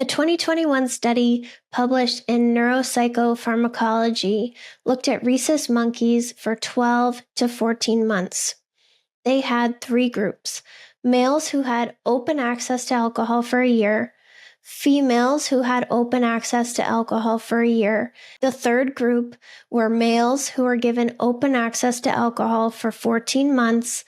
A 2021 study published in Neuropsychopharmacology looked at rhesus monkeys for 12 to 14 months. They had 3 groups: males who had open access to alcohol for a year, females who had open access to alcohol for a year. The third group were males who were given open access to alcohol for 14 months,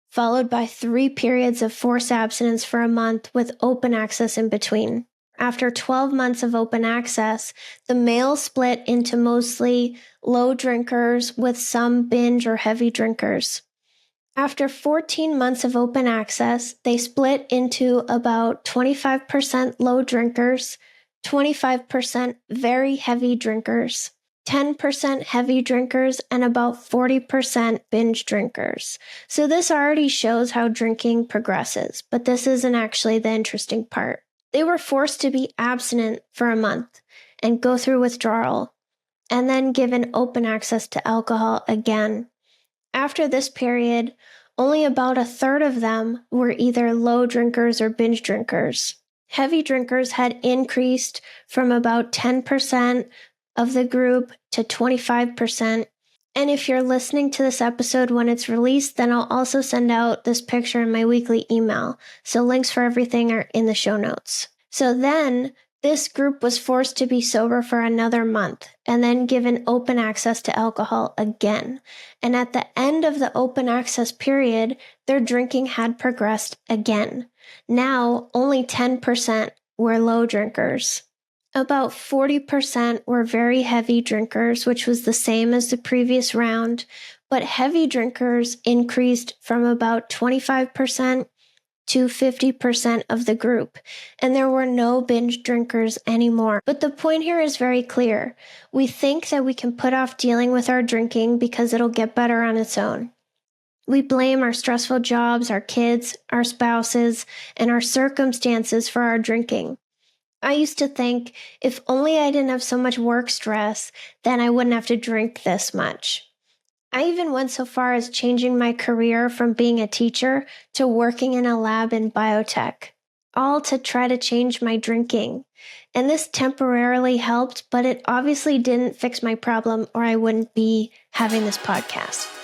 followed by 3 periods of forced abstinence for a month with open access in between. After 12 months of open access, the males split into mostly low drinkers with some binge or heavy drinkers. After 14 months of open access, they split into about 25% low drinkers, 25% very heavy drinkers, 10% heavy drinkers, and about 40% binge drinkers. So this already shows how drinking progresses, but this isn't actually the interesting part. They were forced to be abstinent for a month and go through withdrawal, and then given open access to alcohol again. After this period, only about a third of them were either low drinkers or binge drinkers. Heavy drinkers had increased from about 10% of the group to 25%. And if you're listening to this episode when it's released, then I'll also send out this picture in my weekly email. So links for everything are in the show notes. So then this group was forced to be sober for another month and then given open access to alcohol again. And at the end of the open access period, their drinking had progressed again. Now, only 10% were low drinkers. About 40% were very heavy drinkers, which was the same as the previous round, but heavy drinkers increased from about 25% to 50% of the group, and there were no binge drinkers anymore. But the point here is very clear. We think that we can put off dealing with our drinking because it'll get better on its own. We blame our stressful jobs, our kids, our spouses, and our circumstances for our drinking. I used to think if only I didn't have so much work stress, then I wouldn't have to drink this much. I even went so far as changing my career from being a teacher to working in a lab in biotech, all to try to change my drinking. And this temporarily helped, but it obviously didn't fix my problem or I wouldn't be having this podcast.